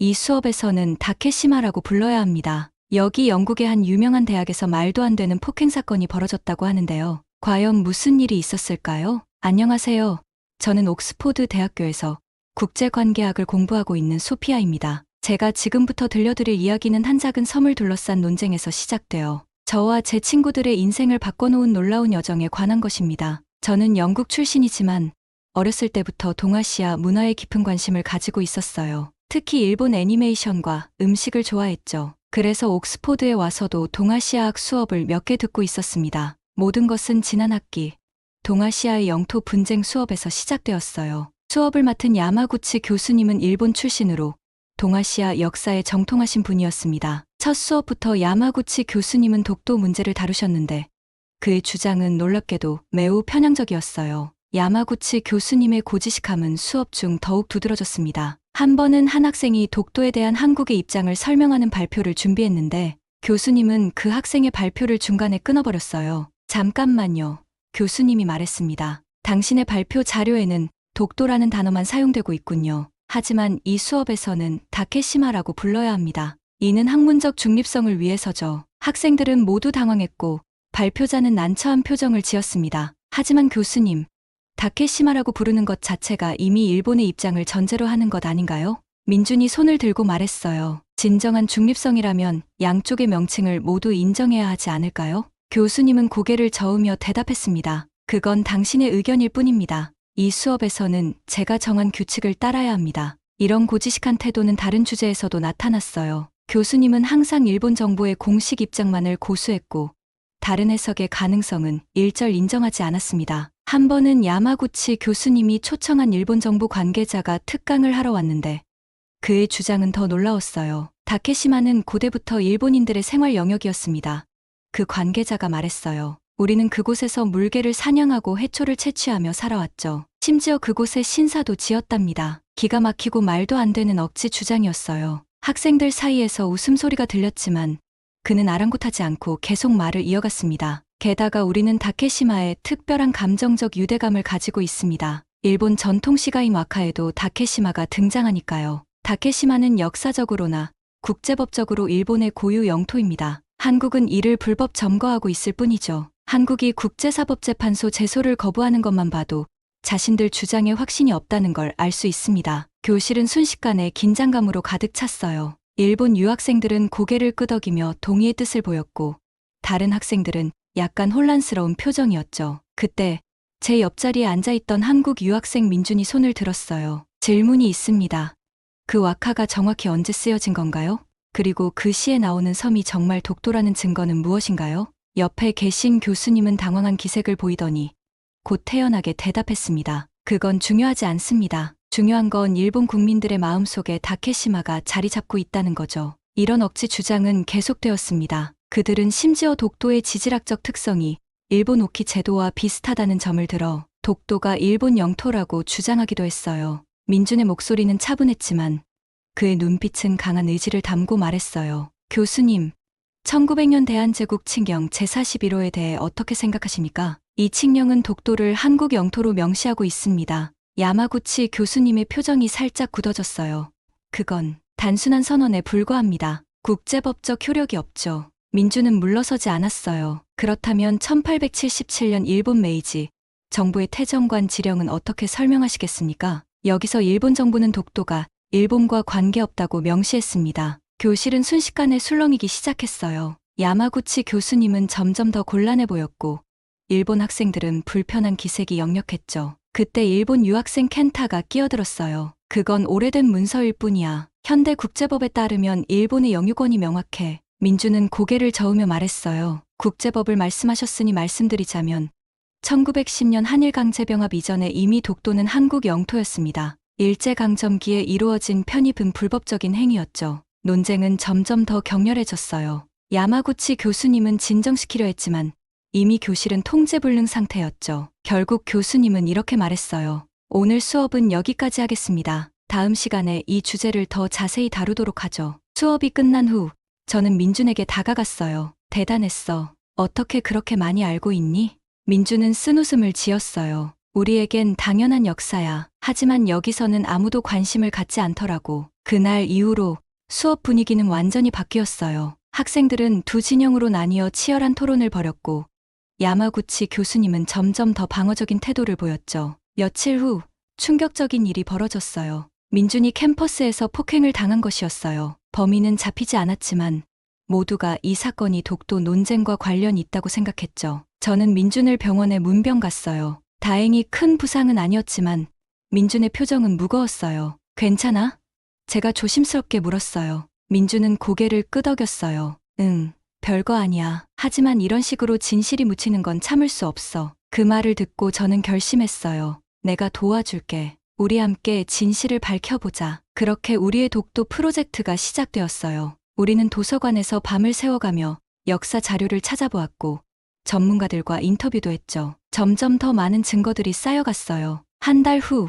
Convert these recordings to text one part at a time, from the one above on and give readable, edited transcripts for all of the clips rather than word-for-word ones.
이 수업에서는 다케시마라고 불러야 합니다. 여기 영국의 한 유명한 대학에서 말도 안 되는 폭행 사건이 벌어졌다고 하는데요. 과연 무슨 일이 있었을까요? 안녕하세요. 저는 옥스포드 대학교에서 국제관계학을 공부하고 있는 소피아입니다. 제가 지금부터 들려드릴 이야기는 한 작은 섬을 둘러싼 논쟁에서 시작되어 저와 제 친구들의 인생을 바꿔놓은 놀라운 여정에 관한 것입니다. 저는 영국 출신이지만 어렸을 때부터 동아시아 문화에 깊은 관심을 가지고 있었어요. 특히 일본 애니메이션과 음식을 좋아했죠. 그래서 옥스포드에 와서도 동아시아학 수업을 몇 개 듣고 있었습니다. 모든 것은 지난 학기 동아시아의 영토 분쟁 수업에서 시작되었어요. 수업을 맡은 야마구치 교수님은 일본 출신으로 동아시아 역사에 정통하신 분이었습니다. 첫 수업부터 야마구치 교수님은 독도 문제를 다루셨는데 그의 주장은 놀랍게도 매우 편향적이었어요. 야마구치 교수님의 고지식함은 수업 중 더욱 두드러졌습니다. 한 번은 한 학생이 독도에 대한 한국의 입장을 설명하는 발표를 준비했는데 교수님은 그 학생의 발표를 중간에 끊어버렸어요. 잠깐만요. 교수님이 말했습니다. 당신의 발표 자료에는 독도라는 단어만 사용되고 있군요. 하지만 이 수업에서는 다케시마라고 불러야 합니다. 이는 학문적 중립성을 위해서죠. 학생들은 모두 당황했고 발표자는 난처한 표정을 지었습니다. 하지만 교수님, 다케시마라고 부르는 것 자체가 이미 일본의 입장을 전제로 하는 것 아닌가요? 민준이 손을 들고 말했어요. 진정한 중립성이라면 양쪽의 명칭을 모두 인정해야 하지 않을까요? 교수님은 고개를 저으며 대답했습니다. 그건 당신의 의견일 뿐입니다. 이 수업에서는 제가 정한 규칙을 따라야 합니다. 이런 고지식한 태도는 다른 주제에서도 나타났어요. 교수님은 항상 일본 정부의 공식 입장만을 고수했고 다른 해석의 가능성은 일절 인정하지 않았습니다. 한 번은 야마구치 교수님이 초청한 일본 정부 관계자가 특강을 하러 왔는데 그의 주장은 더 놀라웠어요. 다케시마는 고대부터 일본인들의 생활 영역이었습니다. 그 관계자가 말했어요. 우리는 그곳에서 물개를 사냥하고 해초를 채취하며 살아왔죠. 심지어 그곳에 신사도 지었답니다. 기가 막히고 말도 안 되는 억지 주장이었어요. 학생들 사이에서 웃음소리가 들렸지만 그는 아랑곳하지 않고 계속 말을 이어갔습니다. 게다가 우리는 다케시마에 특별한 감정적 유대감을 가지고 있습니다. 일본 전통 시가인 와카에도 다케시마가 등장하니까요. 다케시마는 역사적으로나 국제법적으로 일본의 고유 영토입니다. 한국은 이를 불법 점거하고 있을 뿐이죠. 한국이 국제사법재판소 제소를 거부하는 것만 봐도 자신들 주장에 확신이 없다는 걸 알 수 있습니다. 교실은 순식간에 긴장감으로 가득 찼어요. 일본 유학생들은 고개를 끄덕이며 동의의 뜻을 보였고 다른 학생들은 약간 혼란스러운 표정이었죠. 그때 제 옆자리에 앉아있던 한국 유학생 민준이 손을 들었어요. 질문이 있습니다. 그 와카가 정확히 언제 쓰여진 건가요? 그리고 그 시에 나오는 섬이 정말 독도라는 증거는 무엇인가요? 옆에 계신 교수님은 당황한 기색을 보이더니 곧 태연하게 대답했습니다. 그건 중요하지 않습니다. 중요한 건 일본 국민들의 마음속에 다케시마가 자리 잡고 있다는 거죠. 이런 억지 주장은 계속되었습니다. 그들은 심지어 독도의 지질학적 특성이 일본 오키 제도와 비슷하다는 점을 들어 독도가 일본 영토라고 주장하기도 했어요. 민준의 목소리는 차분했지만 그의 눈빛은 강한 의지를 담고 말했어요. 교수님, 1900년 대한제국 칙령 제41호에 대해 어떻게 생각하십니까? 이 칙령은 독도를 한국 영토로 명시하고 있습니다. 야마구치 교수님의 표정이 살짝 굳어졌어요. 그건 단순한 선언에 불과합니다. 국제법적 효력이 없죠. 민주는 물러서지 않았어요. 그렇다면 1877년 일본 메이지 정부의 태정관 지령은 어떻게 설명하시겠습니까? 여기서 일본 정부는 독도가 일본과 관계없다고 명시했습니다. 교실은 순식간에 술렁이기 시작했어요. 야마구치 교수님은 점점 더 곤란해 보였고 일본 학생들은 불편한 기색이 역력했죠. 그때 일본 유학생 켄타가 끼어들었어요. 그건 오래된 문서일 뿐이야. 현대 국제법에 따르면 일본의 영유권이 명확해. 민주는 고개를 저으며 말했어요. 국제법을 말씀하셨으니 말씀드리자면 1910년 한일강제병합 이전에 이미 독도는 한국 영토였습니다. 일제강점기에 이루어진 편입은 불법적인 행위였죠. 논쟁은 점점 더 격렬해졌어요. 야마구치 교수님은 진정시키려 했지만 이미 교실은 통제불능 상태였죠. 결국 교수님은 이렇게 말했어요. 오늘 수업은 여기까지 하겠습니다. 다음 시간에 이 주제를 더 자세히 다루도록 하죠. 수업이 끝난 후 저는 민준에게 다가갔어요. 대단했어. 어떻게 그렇게 많이 알고 있니? 민준은 쓴웃음을 지었어요. 우리에겐 당연한 역사야. 하지만 여기서는 아무도 관심을 갖지 않더라고. 그날 이후로 수업 분위기는 완전히 바뀌었어요. 학생들은 두 진영으로 나뉘어 치열한 토론을 벌였고 야마구치 교수님은 점점 더 방어적인 태도를 보였죠. 며칠 후 충격적인 일이 벌어졌어요. 민준이 캠퍼스에서 폭행을 당한 것이었어요. 범인은 잡히지 않았지만 모두가 이 사건이 독도 논쟁과 관련이 있다고 생각했죠. 저는 민준을 병원에 문병 갔어요. 다행히 큰 부상은 아니었지만 민준의 표정은 무거웠어요. 괜찮아? 제가 조심스럽게 물었어요. 민준은 고개를 끄덕였어요. 응, 별거 아니야. 하지만 이런 식으로 진실이 묻히는 건 참을 수 없어. 그 말을 듣고 저는 결심했어요. 내가 도와줄게. 우리 함께 진실을 밝혀보자. 그렇게 우리의 독도 프로젝트가 시작되었어요. 우리는 도서관에서 밤을 새워가며 역사 자료를 찾아보았고 전문가들과 인터뷰도 했죠. 점점 더 많은 증거들이 쌓여갔어요. 한 달 후,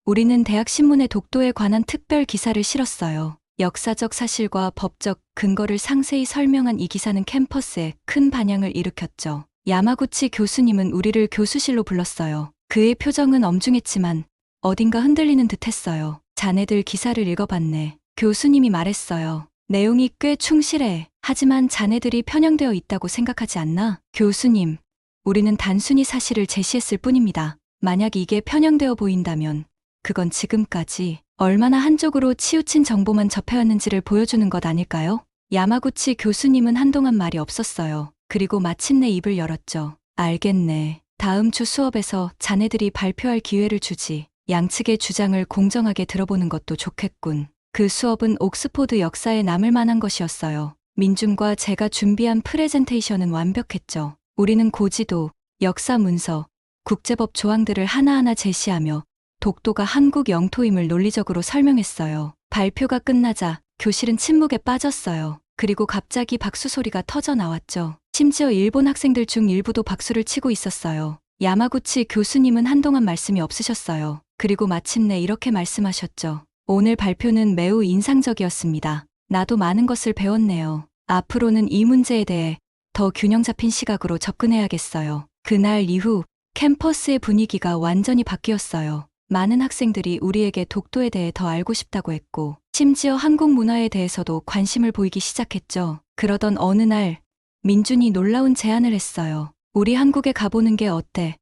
우리는 대학신문에 독도에 관한 특별 기사를 실었어요. 역사적 사실과 법적 근거를 상세히 설명한 이 기사는 캠퍼스에 큰 반향을 일으켰죠. 야마구치 교수님은 우리를 교수실로 불렀어요. 그의 표정은 엄중했지만 어딘가 흔들리는 듯했어요. 자네들 기사를 읽어봤네. 교수님이 말했어요. 내용이 꽤 충실해. 하지만 자네들이 편향되어 있다고 생각하지 않나? 교수님, 우리는 단순히 사실을 제시했을 뿐입니다. 만약 이게 편향되어 보인다면 그건 지금까지 얼마나 한쪽으로 치우친 정보만 접해왔는지를 보여주는 것 아닐까요? 야마구치 교수님은 한동안 말이 없었어요. 그리고 마침내 입을 열었죠. 알겠네. 다음 주 수업에서 자네들이 발표할 기회를 주지. 양측의 주장을 공정하게 들어보는 것도 좋겠군. 그 수업은 옥스포드 역사에 남을 만한 것이었어요. 민준과 제가 준비한 프레젠테이션은 완벽했죠. 우리는 고지도, 역사 문서, 국제법 조항들을 하나하나 제시하며 독도가 한국 영토임을 논리적으로 설명했어요. 발표가 끝나자 교실은 침묵에 빠졌어요. 그리고 갑자기 박수 소리가 터져 나왔죠. 심지어 일본 학생들 중 일부도 박수를 치고 있었어요. 야마구치 교수님은 한동안 말씀이 없으셨어요. 그리고 마침내 이렇게 말씀하셨죠. 오늘 발표는 매우 인상적이었습니다. 나도 많은 것을 배웠네요. 앞으로는 이 문제에 대해 더 균형 잡힌 시각으로 접근해야겠어요. 그날 이후 캠퍼스의 분위기가 완전히 바뀌었어요. 많은 학생들이 우리에게 독도에 대해 더 알고 싶다고 했고, 심지어 한국 문화에 대해서도 관심을 보이기 시작했죠. 그러던 어느 날, 민준이 놀라운 제안을 했어요. 우리 한국에 가보는 게 어때?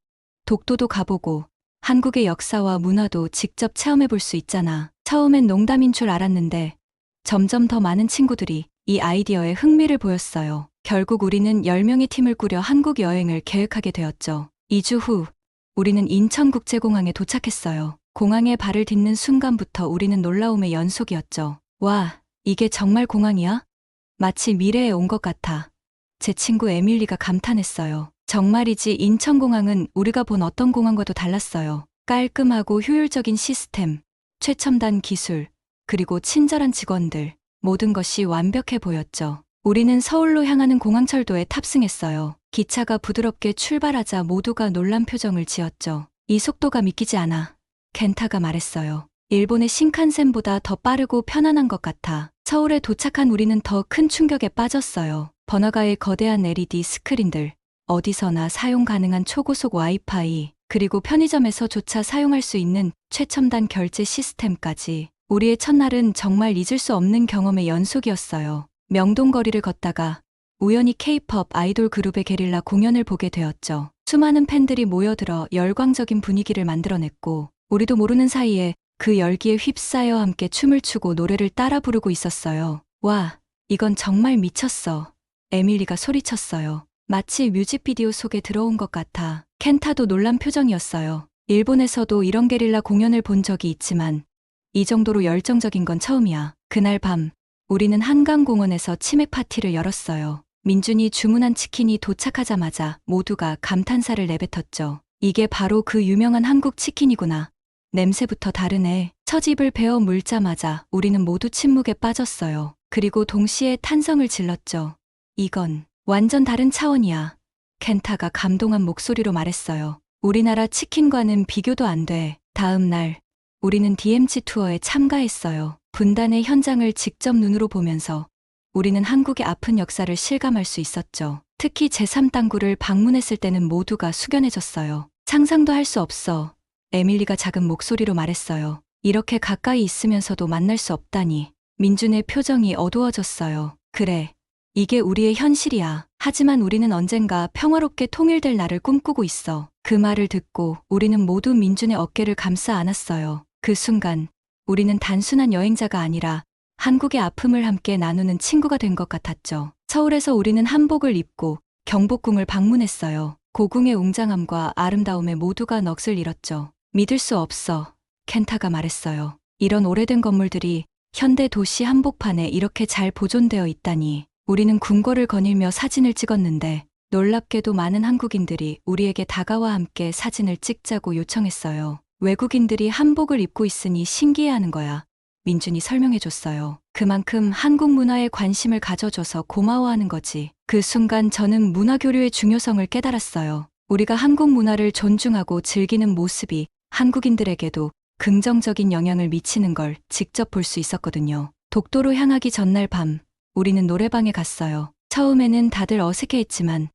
독도도 가보고, 한국의 역사와 문화도 직접 체험해 볼 수 있잖아. 처음엔 농담인 줄 알았는데, 점점 더 많은 친구들이 이 아이디어에 흥미를 보였어요. 결국 우리는 10명의 팀을 꾸려 한국 여행을 계획하게 되었죠. 2주 후, 우리는 인천국제공항에 도착했어요. 공항에 발을 딛는 순간부터 우리는 놀라움의 연속이었죠. 와, 이게 정말 공항이야? 마치 미래에 온 것 같아. 제 친구 에밀리가 감탄했어요. 정말이지 인천공항은 우리가 본 어떤 공항과도 달랐어요. 깔끔하고 효율적인 시스템, 최첨단 기술, 그리고 친절한 직원들, 모든 것이 완벽해 보였죠. 우리는 서울로 향하는 공항철도에 탑승했어요. 기차가 부드럽게 출발하자 모두가 놀란 표정을 지었죠. 이 속도가 믿기지 않아. 켄타가 말했어요. 일본의 신칸센보다 더 빠르고 편안한 것 같아. 서울에 도착한 우리는 더 큰 충격에 빠졌어요. 번화가의 거대한 LED 스크린들, 어디서나 사용 가능한 초고속 와이파이, 그리고 편의점에서조차 사용할 수 있는 최첨단 결제 시스템까지. 우리의 첫날은 정말 잊을 수 없는 경험의 연속이었어요. 명동거리를 걷다가 우연히 K-팝 아이돌 그룹의 게릴라 공연을 보게 되었죠. 수많은 팬들이 모여들어 열광적인 분위기를 만들어냈고, 우리도 모르는 사이에 그 열기에 휩싸여 함께 춤을 추고 노래를 따라 부르고 있었어요. 와, 이건 정말 미쳤어. 에밀리가 소리쳤어요. 마치 뮤직비디오 속에 들어온 것 같아. 켄타도 놀란 표정이었어요. 일본에서도 이런 게릴라 공연을 본 적이 있지만 이 정도로 열정적인 건 처음이야. 그날 밤, 우리는 한강공원에서 치맥 파티를 열었어요. 민준이 주문한 치킨이 도착하자마자 모두가 감탄사를 내뱉었죠. 이게 바로 그 유명한 한국 치킨이구나. 냄새부터 다르네. 첫 입을 베어 물자마자 우리는 모두 침묵에 빠졌어요. 그리고 동시에 탄성을 질렀죠. 이건 완전 다른 차원이야. 켄타가 감동한 목소리로 말했어요. 우리나라 치킨과는 비교도 안 돼. 다음 날, 우리는 DMZ 투어에 참가했어요. 분단의 현장을 직접 눈으로 보면서 우리는 한국의 아픈 역사를 실감할 수 있었죠. 특히 제3당구를 방문했을 때는 모두가 숙연해졌어요. 상상도 할 수 없어. 에밀리가 작은 목소리로 말했어요. 이렇게 가까이 있으면서도 만날 수 없다니. 민준의 표정이 어두워졌어요. 그래. 이게 우리의 현실이야. 하지만 우리는 언젠가 평화롭게 통일될 날을 꿈꾸고 있어. 그 말을 듣고 우리는 모두 민준의 어깨를 감싸 안았어요. 그 순간 우리는 단순한 여행자가 아니라 한국의 아픔을 함께 나누는 친구가 된 것 같았죠. 서울에서 우리는 한복을 입고 경복궁을 방문했어요. 고궁의 웅장함과 아름다움에 모두가 넋을 잃었죠. 믿을 수 없어. 켄타가 말했어요. 이런 오래된 건물들이 현대 도시 한복판에 이렇게 잘 보존되어 있다니. 우리는 궁궐을 거닐며 사진을 찍었는데 놀랍게도 많은 한국인들이 우리에게 다가와 함께 사진을 찍자고 요청했어요. 외국인들이 한복을 입고 있으니 신기해하는 거야. 민준이 설명해줬어요. 그만큼 한국 문화에 관심을 가져줘서 고마워하는 거지. 그 순간 저는 문화교류의 중요성을 깨달았어요. 우리가 한국 문화를 존중하고 즐기는 모습이 한국인들에게도 긍정적인 영향을 미치는 걸 직접 볼 수 있었거든요. 독도로 향하기 전날 밤, 우리는 노래방에 갔어요. 처음에는 다들 어색해했지만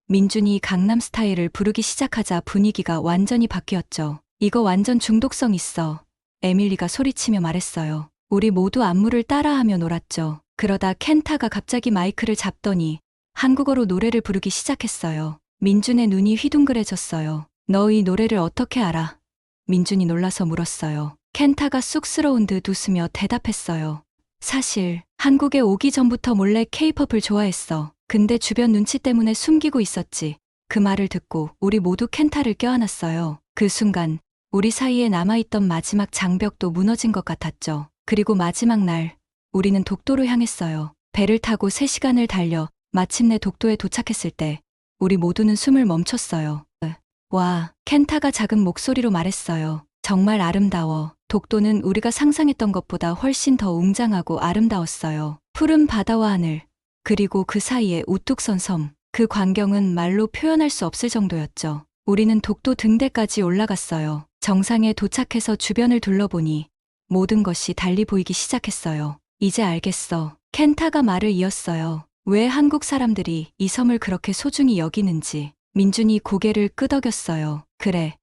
민준이 강남 스타일을 부르기 시작하자 분위기가 완전히 바뀌었죠. 이거 완전 중독성 있어. 에밀리가 소리치며 말했어요. 우리 모두 안무를 따라하며 놀았죠. 그러다 켄타가 갑자기 마이크를 잡더니 한국어로 노래를 부르기 시작했어요. 민준의 눈이 휘둥그레졌어요. 너 이 노래를 어떻게 알아? 민준이 놀라서 물었어요. 켄타가 쑥스러운 듯 웃으며 대답했어요. 사실 한국에 오기 전부터 몰래 케이팝을 좋아했어. 근데 주변 눈치 때문에 숨기고 있었지. 그 말을 듣고 우리 모두 켄타를 껴안았어요. 그 순간 우리 사이에 남아있던 마지막 장벽도 무너진 것 같았죠. 그리고 마지막 날 우리는 독도로 향했어요. 배를 타고 3시간을 달려 마침내 독도에 도착했을 때 우리 모두는 숨을 멈췄어요. 와, 켄타가 작은 목소리로 말했어요. 정말 아름다워. 독도는 우리가 상상했던 것보다 훨씬 더 웅장하고 아름다웠어요. 푸른 바다와 하늘, 그리고 그 사이에 우뚝 선 섬. 그 광경은 말로 표현할 수 없을 정도였죠. 우리는 독도 등대까지 올라갔어요. 정상에 도착해서 주변을 둘러보니 모든 것이 달리 보이기 시작했어요. 이제 알겠어. 켄타가 말을 이었어요. 왜 한국 사람들이 이 섬을 그렇게 소중히 여기는지. 민준이 고개를 끄덕였어요. 그래.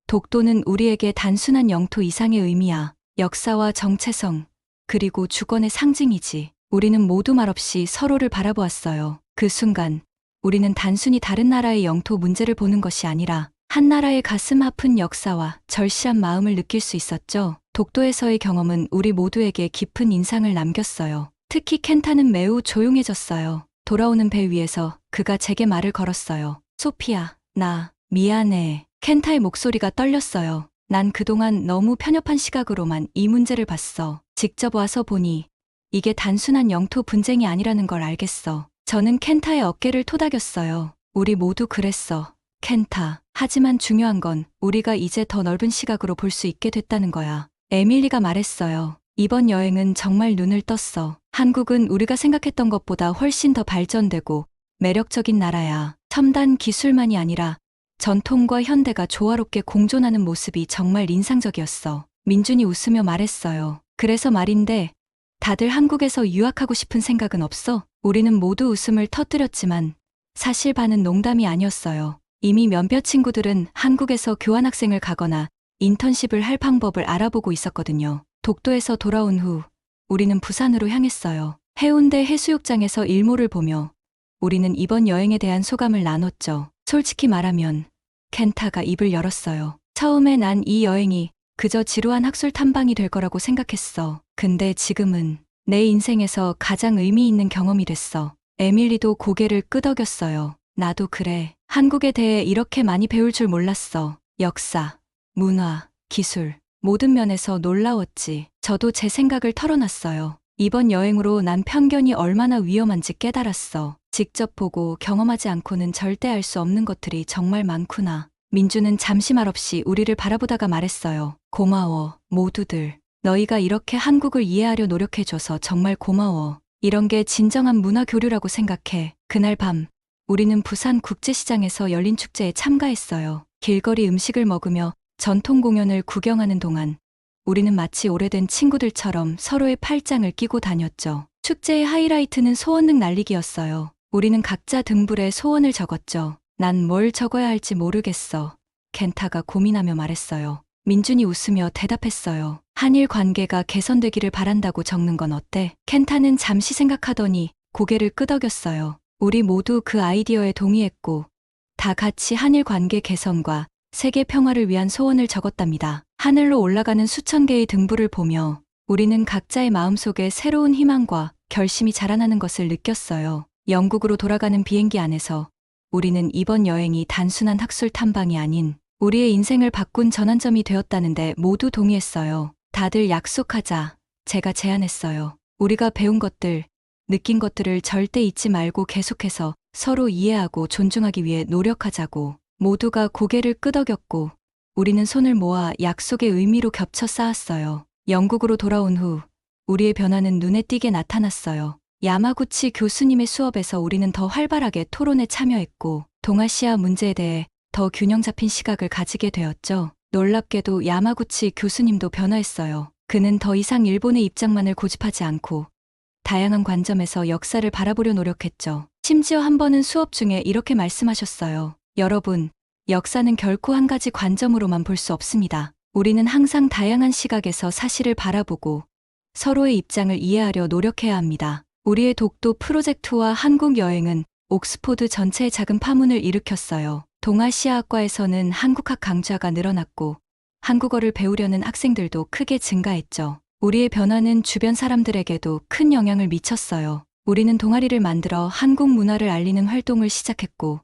독도는 우리에게 단순한 영토 이상의 의미야. 역사와 정체성, 그리고 주권의 상징이지. 우리는 모두 말없이 서로를 바라보았어요. 그 순간 우리는 단순히 다른 나라의 영토 문제를 보는 것이 아니라 한 나라의 가슴 아픈 역사와 절실한 마음을 느낄 수 있었죠. 독도에서의 경험은 우리 모두에게 깊은 인상을 남겼어요. 특히 켄타는 매우 조용해졌어요. 돌아오는 배 위에서 그가 제게 말을 걸었어요. 소피야, 나 미안해. 켄타의 목소리가 떨렸어요. 난 그동안 너무 편협한 시각으로만 이 문제를 봤어. 직접 와서 보니 이게 단순한 영토 분쟁이 아니라는 걸 알겠어. 저는 켄타의 어깨를 토닥였어요. 우리 모두 그랬어. 켄타. 하지만 중요한 건 우리가 이제 더 넓은 시각으로 볼 수 있게 됐다는 거야. 에밀리가 말했어요. 이번 여행은 정말 눈을 떴어. 한국은 우리가 생각했던 것보다 훨씬 더 발전되고 매력적인 나라야. 첨단 기술만이 아니라 전통과 현대가 조화롭게 공존하는 모습이 정말 인상적이었어. 민준이 웃으며 말했어요. 그래서 말인데 다들 한국에서 유학하고 싶은 생각은 없어? 우리는 모두 웃음을 터뜨렸지만 사실 반은 농담이 아니었어요. 이미 몇몇 친구들은 한국에서 교환학생을 가거나 인턴십을 할 방법을 알아보고 있었거든요. 독도에서 돌아온 후 우리는 부산으로 향했어요. 해운대 해수욕장에서 일몰을 보며 우리는 이번 여행에 대한 소감을 나눴죠. 솔직히 말하면 켄타가 입을 열었어요. 처음에 난 이 여행이 그저 지루한 학술 탐방이 될 거라고 생각했어. 근데 지금은 내 인생에서 가장 의미 있는 경험이 됐어. 에밀리도 고개를 끄덕였어요. 나도 그래. 한국에 대해 이렇게 많이 배울 줄 몰랐어. 역사, 문화, 기술, 모든 면에서 놀라웠지. 저도 제 생각을 털어놨어요. 이번 여행으로 난 편견이 얼마나 위험한지 깨달았어. 직접 보고 경험하지 않고는 절대 알 수 없는 것들이 정말 많구나. 민주는 잠시 말없이 우리를 바라보다가 말했어요. 고마워, 모두들. 너희가 이렇게 한국을 이해하려 노력해줘서 정말 고마워. 이런 게 진정한 문화 교류라고 생각해. 그날 밤, 우리는 부산 국제시장에서 열린 축제에 참가했어요. 길거리 음식을 먹으며 전통 공연을 구경하는 동안 우리는 마치 오래된 친구들처럼 서로의 팔짱을 끼고 다녔죠. 축제의 하이라이트는 소원능 날리기였어요. 우리는 각자 등불에 소원을 적었죠. 난 뭘 적어야 할지 모르겠어. 켄타가 고민하며 말했어요. 민준이 웃으며 대답했어요. 한일 관계가 개선되기를 바란다고 적는 건 어때? 켄타는 잠시 생각하더니 고개를 끄덕였어요. 우리 모두 그 아이디어에 동의했고 다 같이 한일 관계 개선과 세계 평화를 위한 소원을 적었답니다. 하늘로 올라가는 수천 개의 등불을 보며 우리는 각자의 마음속에 새로운 희망과 결심이 자라나는 것을 느꼈어요. 영국으로 돌아가는 비행기 안에서 우리는 이번 여행이 단순한 학술 탐방이 아닌 우리의 인생을 바꾼 전환점이 되었다는데 모두 동의했어요. 다들 약속하자. 제가 제안했어요. 우리가 배운 것들, 느낀 것들을 절대 잊지 말고 계속해서 서로 이해하고 존중하기 위해 노력하자고. 모두가 고개를 끄덕였고 우리는 손을 모아 약속의 의미로 겹쳐 쌓았어요. 영국으로 돌아온 후 우리의 변화는 눈에 띄게 나타났어요. 야마구치 교수님의 수업에서 우리는 더 활발하게 토론에 참여했고 동아시아 문제에 대해 더 균형 잡힌 시각을 가지게 되었죠. 놀랍게도 야마구치 교수님도 변화했어요. 그는 더 이상 일본의 입장만을 고집하지 않고 다양한 관점에서 역사를 바라보려 노력했죠. 심지어 한 번은 수업 중에 이렇게 말씀하셨어요. 여러분, 역사는 결코 한 가지 관점으로만 볼 수 없습니다. 우리는 항상 다양한 시각에서 사실을 바라보고 서로의 입장을 이해하려 노력해야 합니다. 우리의 독도 프로젝트와 한국 여행은 옥스포드 전체에 작은 파문을 일으켰어요. 동아시아학과에서는 한국학 강좌가 늘어났고 한국어를 배우려는 학생들도 크게 증가했죠. 우리의 변화는 주변 사람들에게도 큰 영향을 미쳤어요. 우리는 동아리를 만들어 한국 문화를 알리는 활동을 시작했고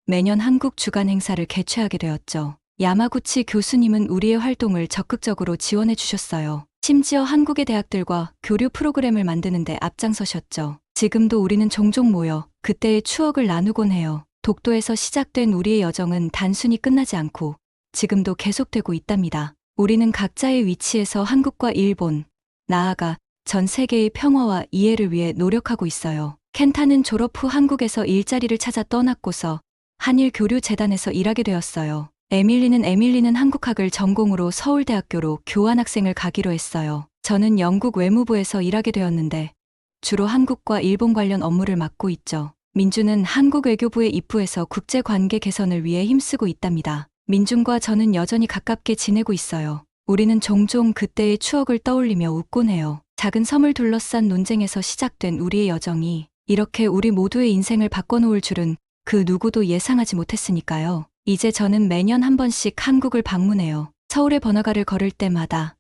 매년 한국 주간 행사를 개최하게 되었죠. 야마구치 교수님은 우리의 활동을 적극적으로 지원해 주셨어요. 심지어 한국의 대학들과 교류 프로그램을 만드는데 앞장서셨죠. 지금도 우리는 종종 모여 그때의 추억을 나누곤 해요. 독도에서 시작된 우리의 여정은 단순히 끝나지 않고 지금도 계속되고 있답니다. 우리는 각자의 위치에서 한국과 일본, 나아가 전 세계의 평화와 이해를 위해 노력하고 있어요. 켄타는 졸업 후 한국에서 일자리를 찾아 떠났고서 한일교류재단에서 일하게 되었어요. 에밀리는 한국학을 전공으로 서울대학교로 교환학생을 가기로 했어요. 저는 영국 외무부에서 일하게 되었는데 주로 한국과 일본 관련 업무를 맡고 있죠. 민준은 한국 외교부에 입부해서 국제관계 개선을 위해 힘쓰고 있답니다. 민준과 저는 여전히 가깝게 지내고 있어요. 우리는 종종 그때의 추억을 떠올리며 웃곤 해요. 작은 섬을 둘러싼 논쟁에서 시작된 우리의 여정이 이렇게 우리 모두의 인생을 바꿔놓을 줄은 그 누구도 예상하지 못했으니까요. 이제 저는 매년 한 번씩 한국을 방문해요. 서울의 번화가를 걸을 때마다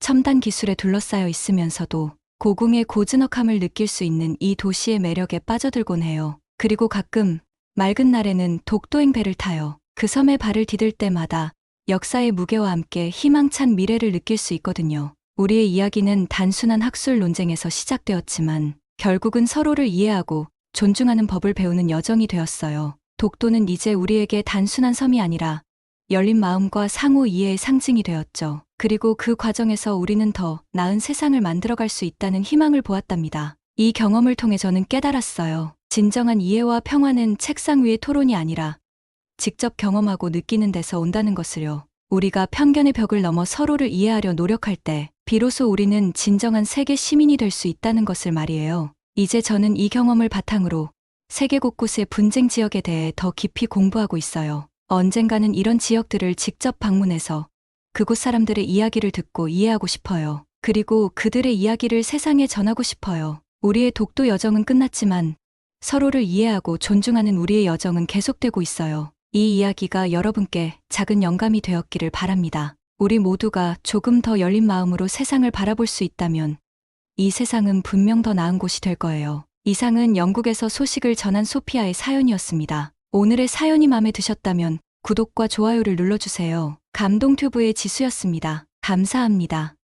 첨단 기술에 둘러싸여 있으면서도 고궁의 고즈넉함을 느낄 수 있는 이 도시의 매력에 빠져들곤 해요. 그리고 가끔 맑은 날에는 독도행 배를 타요. 그 섬에 발을 디딜 때마다 역사의 무게와 함께 희망찬 미래를 느낄 수 있거든요. 우리의 이야기는 단순한 학술 논쟁에서 시작되었지만 결국은 서로를 이해하고 존중하는 법을 배우는 여정이 되었어요. 독도는 이제 우리에게 단순한 섬이 아니라 열린 마음과 상호 이해의 상징이 되었죠. 그리고 그 과정에서 우리는 더 나은 세상을 만들어갈 수 있다는 희망을 보았답니다. 이 경험을 통해 저는 깨달았어요. 진정한 이해와 평화는 책상 위의 토론이 아니라 직접 경험하고 느끼는 데서 온다는 것을요. 우리가 편견의 벽을 넘어 서로를 이해하려 노력할 때 비로소 우리는 진정한 세계 시민이 될 수 있다는 것을 말이에요. 이제 저는 이 경험을 바탕으로 세계 곳곳의 분쟁 지역에 대해 더 깊이 공부하고 있어요. 언젠가는 이런 지역들을 직접 방문해서 그곳 사람들의 이야기를 듣고 이해하고 싶어요. 그리고 그들의 이야기를 세상에 전하고 싶어요. 우리의 독도 여정은 끝났지만 서로를 이해하고 존중하는 우리의 여정은 계속되고 있어요. 이 이야기가 여러분께 작은 영감이 되었기를 바랍니다. 우리 모두가 조금 더 열린 마음으로 세상을 바라볼 수 있다면 이 세상은 분명 더 나은 곳이 될 거예요. 이상은 영국에서 소식을 전한 소피아의 사연이었습니다. 오늘의 사연이 마음에 드셨다면 구독과 좋아요를 눌러주세요. 감동튜브의 지수였습니다. 감사합니다.